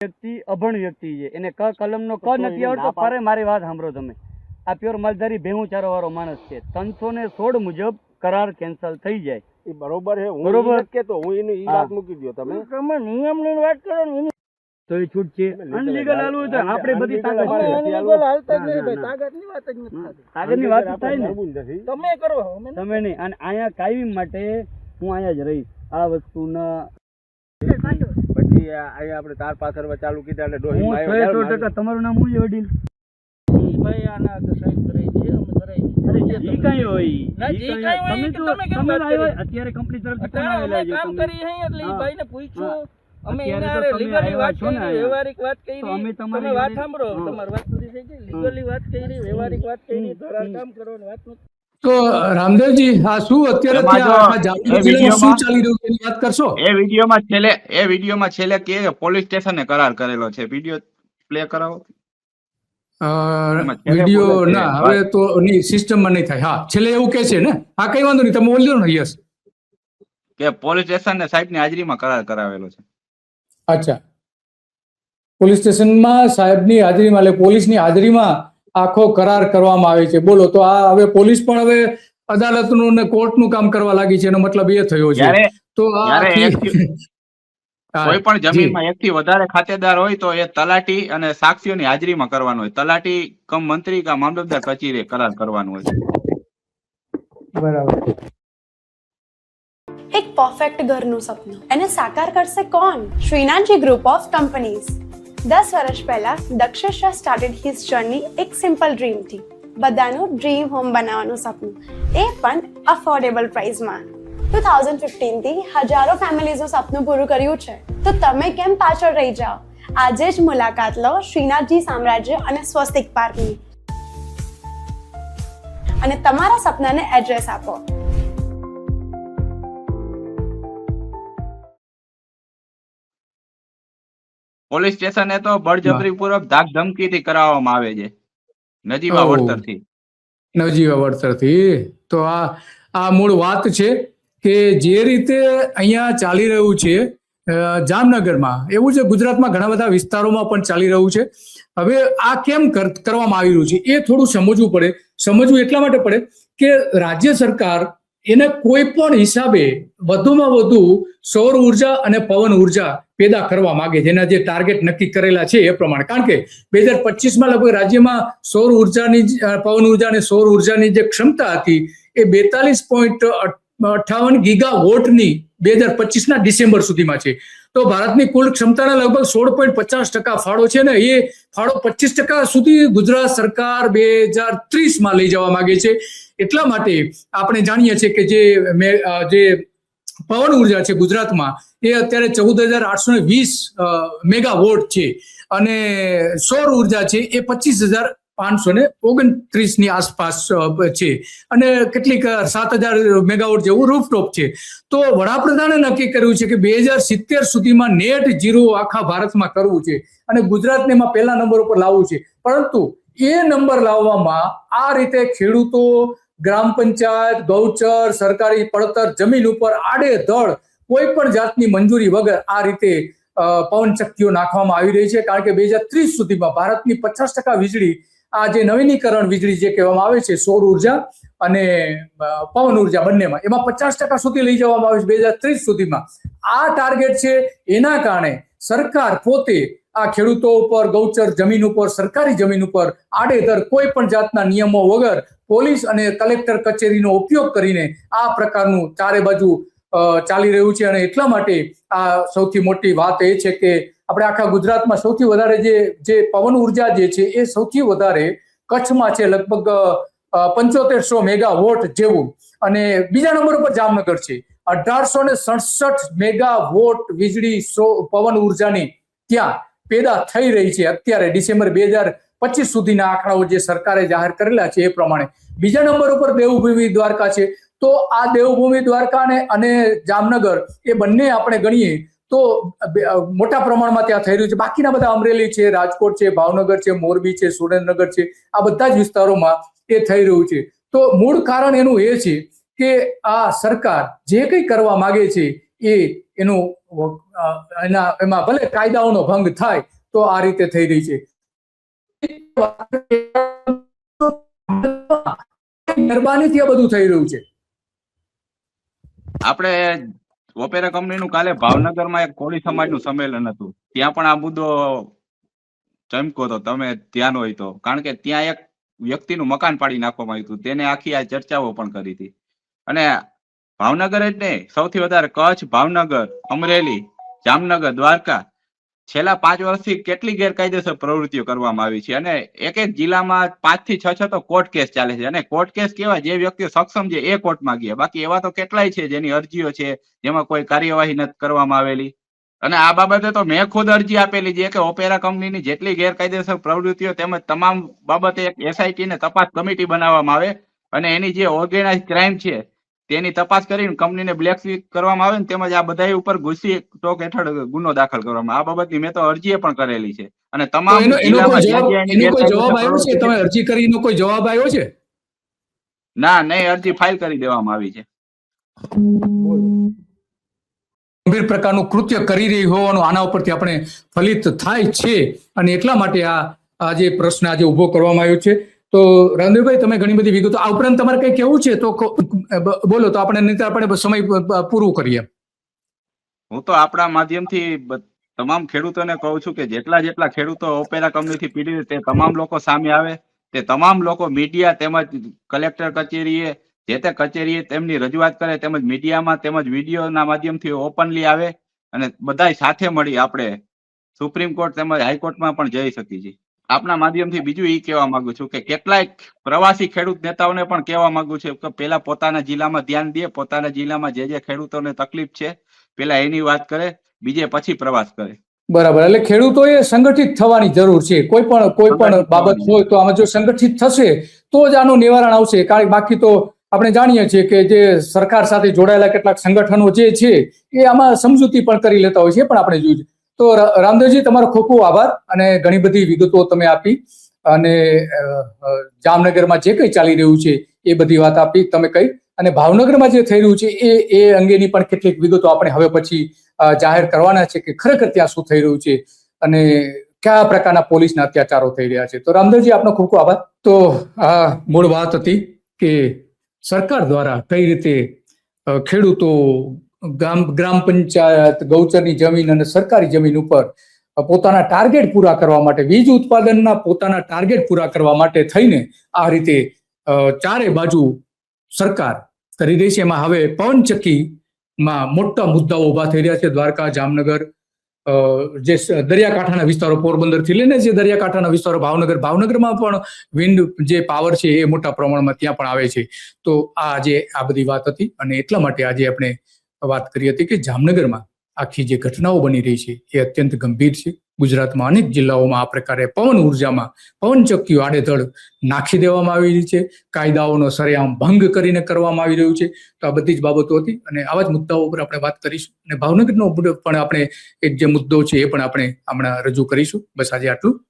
વ્યક્તિ અભણ વ્યક્તિ છે, એને ક કલમનો ક નથી આવડતો. પરે મારી વાત સાંભળો તમે. આ પ્યોર માલધારી ભેહું ચારો વાળો માણસ છે. 316 મુજબ કરાર કેન્સલ થઈ જાય એ બરોબર છે. હું બરોબર કે તો હું એની વાત મૂકી દો. તમે નિયમની વાત કરો ને તો એ છૂટ છે. અનલીગલ હાલવું તો આપણે બધી તાકાત છે. અનલીગલ હાલતા જ નહીં ભાઈ, તાકાતની વાત જ નથી થતી. તાકાતની વાત થાય ને તમે કરો, તમે નહીં. અને અહીંયા કાયમી માટે હું અહીંયા જ રહીશ. આ વસ્તુના પછી અહીંયા આપણે તાર પાછળ ચાલુ કીધા એટલે ડોહી હું 100% તમારું નામ શું છે વડીલ? ભાઈ આના તો સાઈન કરાવી દઈએ, અમે કરાવી દઈએ. અરે જી કઈ હોય ના, જી કઈ હોય તમે કે તો તમે કેમ તમે વાત કરી? અત્યારે કંપની તરફથી ફોન અત્યારે આવેલા અમે છે. કામ તમે કરી હે એટલે ઈ હા. ભાઈને પૂછ્યું, અમે અત્યારે એના તો હારે તમે લીગલી આવ્યા વાત છો ને કરી, અહીંયા. વ્યવહારિક વાત તો કરી. અમે તમારી તમે વાત જોડે- સાંભળો, હા. તમારી વાત પૂરી થઈ ગઈ. લીગલી વાત કરી, વ્યવહારિક વાત કરી, ધરાર કામ કરવાની વાત નથી. તો રામદેવજી, આ શું અત્યારે એમાં ત્યાં આખા જો જામનગર એ જિલ્લામાં શું વિડીયોમાં ચાલી રહ્યું છે એની વાત કરશો? એ વિડીયોમાં છેલ્લે કે પોલીસ સ્ટેશને કરાર કરેલો છે. વિડીયો પ્લે કરાવો. એમાં છેલ્લે વિડીયો બોલે છે, ના, હવે તો ની સિસ્ટમમાં નહીં થાય. હા, છેલ્લે એવું કે છે ને. હા, કઈ વાંધો નહીં, તમે બોલજો ને. યસ, કે પોલીસ સ્ટેશને સાહેબની હાજરીમાં કરાર કરાવેલો છે. અચ્છા. પોલીસ સ્ટેશનમાં સાહેબની હાજરીમાં, એટલે પોલીસની હાજરીમાં આખો કરાર કરવામાં આવે છે. બોલો, તો આ હવે પોલીસ પણ હવે અદાલતનું ને કોર્ટનું કામ કરવા લાગી છે, એનો મતલબ એ થયો છે. જ્યારે તો આ કોઈ પણ જમીનમાં એક થી વધારે ખાતેદાર હોય તો એ તલાટી અને સાક્ષીઓની હાજરીમાં કરવાનું હોય. તલાટી કમ મંત્રી કે મામલતદાર કચેરીએ કરાર કરવાનું હોય. બરાબર. એક પરફેક્ટ ઘરનું સપનું એને સાકાર કરશે કોણ? Shrinathji group of companies. 10 વર્ષ પહેલા Dakshesh Shah started his journey એક સિમ્પલ ડ્રીમ થી. બધાનું ડ્રીમ હોમ બનાવવાનું સપનું, એ પણ અફોર્ડેબલ પ્રાઇસમાં. 2015 થી હજારો ફેમિલીઝનું સપનું પૂરું કર્યું છે. તો તમે કેમ પાછળ રહી જાઓ? આજે જ મુલાકાત લો શ્રીનાથજી સામ્રાજ્ય અને સ્વસ્તિક પાર્કની અને તમારા સપનાને એડ્રેસ આપો. પોલીસ સ્ટેશને તો બળજબરીપૂર્વક ધાક ધમકીથી કરાવવામાં આવે છે, નજીવા ઓહ. વળતરથી. નવજીવા વળતરથી. તો આ મૂળ વાત છે કે જે રીતે અહીંયા ચાલી રહ્યું છે જામનગરમાં, એવું છે ગુજરાતમાં ઘણા બધા વિસ્તારોમાં પણ ચાલી રહ્યું છે. હવે આ કેમ કરવામાં આવી રહ્યું છે એ થોડું સમજવું પડે. સમજવું એટલા માટે પડે કે રાજ્ય સરકાર એને કોઈ પણ હિસાબે વધુમાં વધુ સૌર ઉર્જા અને પવન ઉર્જા પેદા કરવા માંગે છે, જેના જે ટાર્ગેટ નક્કી કરેલા છે એ પ્રમાણે. કારણ કે 2025માં લગભગ રાજ્યમાં સૌર ઉર્જાની પવન ઉર્જા અને સૌર ઉર્જાની જે ક્ષમતા હતી એ 42.58 ગીગાવોટની 2025ના ડિસેમ્બર સુધીમાં છે. તો ભારતની કુલ ક્ષમતાના લગભગ 16.50% ફાળો છે ને, એ ફાળો 25% સુધી ગુજરાત સરકાર 2030માં લઈ જવા માંગે છે. એટલા માટે આપણે જાણીએ છીએ કે જે પવન ઉર્જા છે ગુજરાતમાં એ અત્યારે 14,820 મેગાવોટ છે અને સૌર ઉર્જા છે એ 25,529 ની આસપાસ છે અને કેટલીક 7,000 મેગાવોટ જેવું રૂફટોપ છે. તો વડાપ્રધાને નક્કી કર્યું છે કે 2070 સુધીમાં નેટ ઝીરો આખા ભારતમાં કરવું છે અને ગુજરાતને એમાં પહેલા નંબર ઉપર લાવવું છે. પરંતુ એ નંબર લાવવામાં આ રીતે ખેડૂતો, ગ્રામ પંચાયત, ગૌચર, સરકારી પડતર જમીન ઉપર આડેધડ કોઈ પણ જાતની મંજૂરી વગર આ રીતે પવન ચક્કીઓ નાખવામાં આવી રહી છે. કારણ કે 2030 સુધીમાં ભારતની 50% વીજળી, આ જે નવીનીકરણ વીજળી જે કહેવામાં આવે છે સૌર ઉર્જા અને પવન ઉર્જા બંનેમાં, એમાં 50% સુધી લઈ જવામાં આવે છે 2030 સુધીમાં. આ ટાર્ગેટ છે. એના કારણે સરકાર પોતે આ ખેડૂતો ઉપર, ગૌચર જમીન ઉપર, સરકારી જમીન ઉપર આડેધડ કોઈ પણ જાતના નિયમો વગર પોલીસ અને કલેક્ટર કચેરીનો ઉપયોગ કરીને આ પ્રકારનું ચારે બાજુ ચાલી રહ્યું છે. અને એટલા માટે આ સૌથી મોટી વાત એ છે કે આપણે આખા ગુજરાતમાં સૌથી વધારે જે પવન ઉર્જા જે છે એ સૌથી વધારે કચ્છમાં છે, લગભગ 7500 મેગાવોટ જેવું. અને બીજા નંબર ઉપર જામનગર છે, 1867 મેગાવોટ વીજળી પવન ઉર્જાની ત્યાં પેદા થઈ રહી છે અત્યારે ડિસેમ્બર 2025 સુધીના આંકડાઓ જે સરકારે જાહેર કરેલા છે એ પ્રમાણે. બીજા નંબર ઉપર દેવભૂમિ દ્વારકા છે. તો આ દેવભૂમિ દ્વારકા અને જામનગર એ બંને આપણે ગણીએ તો મોટા પ્રમાણમાં ત્યાં થઈ રહ્યું છે. બાકીના બધા અમરેલી છે, રાજકોટ છે, ભાવનગર છે, મોરબી છે, સુરેન્દ્રનગર છે, આ બધા જ વિસ્તારોમાં એ થઈ રહ્યું છે. તો મૂળ કારણ એનું એ છે કે આ સરકાર જે કંઈ કરવા માંગે છે એનું એમાં ભલે કાયદાઓનો ભંગ થાય તો આ રીતે થઈ રહી છે. મહેરબાનીથી આ બધું થઈ રહ્યું છે. આપણે ઓપેરા કંપનીનું કાલે ભાવનગરમાં એક કોળી સમાજનું સંમેલન હતું, ત્યાં પણ આ મુદ્દો ચમકો હતો, તમે ધ્યાન હોય તો. કારણ કે ત્યાં એક વ્યક્તિનું મકાન પાડી નાખવામાં આવ્યું હતું, તેને આખી આ ચર્ચાઓ પણ કરી હતી. અને ભાવનગર જ નહીં, સૌથી વધારે કચ્છ, ભાવનગર, અમરેલી, જામનગર, દ્વારકા છેલ્લા 5 વર્ષથી કેટલી ગેરકાયદેસર પ્રવૃત્તિઓ કરવામાં આવી છે. અને એક એક જિલ્લામાં 5 થી 6 તો કોર્ટ કેસ ચાલે છે. અને કોર્ટ કેસ કેવા, જે વ્યક્તિઓ સક્ષમ છે એ કોર્ટમાં ગયા, બાકી એવા તો કેટલાય છે જેની અરજીઓ છે જેમાં કોઈ કાર્યવાહી નથી કરવામાં આવેલી. અને આ બાબતે તો મેં ખુદ અરજી આપેલી છે કે ઓપેરા કંપનીની જેટલી ગેરકાયદેસર પ્રવૃત્તિઓ તેમજ તમામ બાબતે એક SIT ને તપાસ કમિટી બનાવવામાં આવે અને એની જે ઓર્ગેનાઇઝ ક્રાઇમ છે તેની તપાસ કરીને કંપનીને બ્લેકલિસ્ટ કરવામાં આવે ને તેમજ આ બધા ઉપર ઘૂસી ટોક હેઠળ ગુનો દાખલ કરવામાં. આ બાબતની મેં તો અરજી પણ કરેલી છે. અને તમામ એનો કોઈ જવાબ આવ્યો છે? તમે અરજી કરીને કોઈ જવાબ આવ્યો છે? ના, નહીં, અરજી ફાઇલ કરી દેવામાં આવી છે. ગંભીર પ્રકારનું કૃત્ય કરી રહી હોવાનું આના ઉપરથી આપણે ફલિત થાય છે અને એટલા માટે આ જે પ્રશ્ન આજે ઉભો કરવામાં આવ્યો છે. તો રામદેવભાઈ, તમે ઘણી બધી વિગતો, આ ઉપરાંત તમારે કઈ કહેવું છે તો બોલો, તો આપણે સમય પૂરું કરીએ. હું તો આપણા માધ્યમથી તમામ ખેડૂતોને કહું છું કે જેટલા ખેડૂતો ઓપેરા કંપનીથી પીડિત તે તમામ લોકો સામે આવે, તે તમામ લોકો મીડિયા તેમજ કલેક્ટર કચેરીએ, જે તે કચેરીએ તેમની રજૂઆત કરે, તેમજ મીડિયામાં તેમજ વિડીયોના માધ્યમથી ઓપનલી આવે અને બધા સાથે મળી આપણે સુપ્રીમ કોર્ટ તેમજ હાઈકોર્ટમાં પણ જઈ શકીએ છીએ. આપના માધ્યમથી બીજું એ કહેવા માંગુ છું કે કેટલાક પ્રવાસી ખેડૂત નેતાઓને પણ કહેવા માંગુ છું કે પેલા પોતાના જિલ્લામાં ધ્યાન દે, પોતાના જિલ્લામાં જે ખેડૂતોને તકલીફ છે પેલા એની વાત કરે, બીજે પછી પ્રવાસ કરે. બરાબર. એટલે ખેડૂતોએ સંગઠિત થવાની જરૂર છે. કોઈ પણ બાબત હોય તો આમાં જો સંગઠિત થશે તો જ આનું નિવારણ આવશે. કારણ બાકી તો આપણે જાણીએ છીએ કે જે સરકાર સાથે જોડાયેલા કેટલાક સંગઠનો જે છે એ આમાં સમજૂતી પણ કરી લેતા હોય છે, પણ આપણે જોયું. તો રામદેવજી, તમારો ખૂબ ખૂબ આભાર અને ઘણી બધી વિગતો તમે આપી અને જામનગરમાં જે કંઈ ચાલી રહ્યું છે એ બધી વાત આપી તમે કહી, અને ભાવનગરમાં જે થઈ રહ્યું છે એ અંગેની પણ કેટલીક વિગતો આપણે હવે પછી જાહેર કરવાના છે કે ખરેખર ત્યાં શું થઈ રહ્યું છે અને કયા પ્રકારના પોલીસના અત્યાચારો થઈ રહ્યા છે. તો રામદેવજી, આપનો ખૂબ ખૂબ આભાર. તો આ મૂળ વાત હતી કે સરકાર દ્વારા કઈ રીતે ખેડૂતો ગ્રામ પંચાયત, ગૌચરની જમીન અને સરકારી જમીન ઉપર પોતાના ટાર્ગેટ પૂરા કરવા માટે, વીજ ઉત્પાદનના પોતાના ટાર્ગેટ પૂરા કરવા માટે થઈને આ રીતે ચારે બાજુ સરકાર કરી રહી છે. એમાં હવે પવનચક્કીમાં મોટા મુદ્દાઓ ઉભા થઈ રહ્યા છે. દ્વારકા, જામનગર, જે દરિયાકાંઠાના વિસ્તારો, પોરબંદર થી લઈને જે દરિયાકાંઠાના વિસ્તારો, ભાવનગરમાં પણ વિન્ડ જે પાવર છે એ મોટા પ્રમાણમાં ત્યાં પણ આવે છે. તો આ બધી વાત હતી અને એટલા માટે આજે આપણે વાત કરી હતી કે જામનગરમાં આખી જે ઘટનાઓ બની રહી છે એ અત્યંત ગંભીર છે. ગુજરાતમાં અનેક જિલ્લાઓમાં આ પ્રકારે પવન ઉર્જામાં પવનચક્કીઓ આડેધડ નાખી દેવામાં આવી રહી છે, કાયદાઓનો સરેઆમ ભંગ કરીને કરવામાં આવી રહ્યું છે. તો આ બધી જ બાબતો હતી અને આવા જ મુદ્દાઓ ઉપર આપણે વાત કરીશું અને ભાવનગરનો પણ આપણે એક જે મુદ્દો છે એ પણ આપણે હમણાં રજૂ કરીશું. બસ આજે આટલું.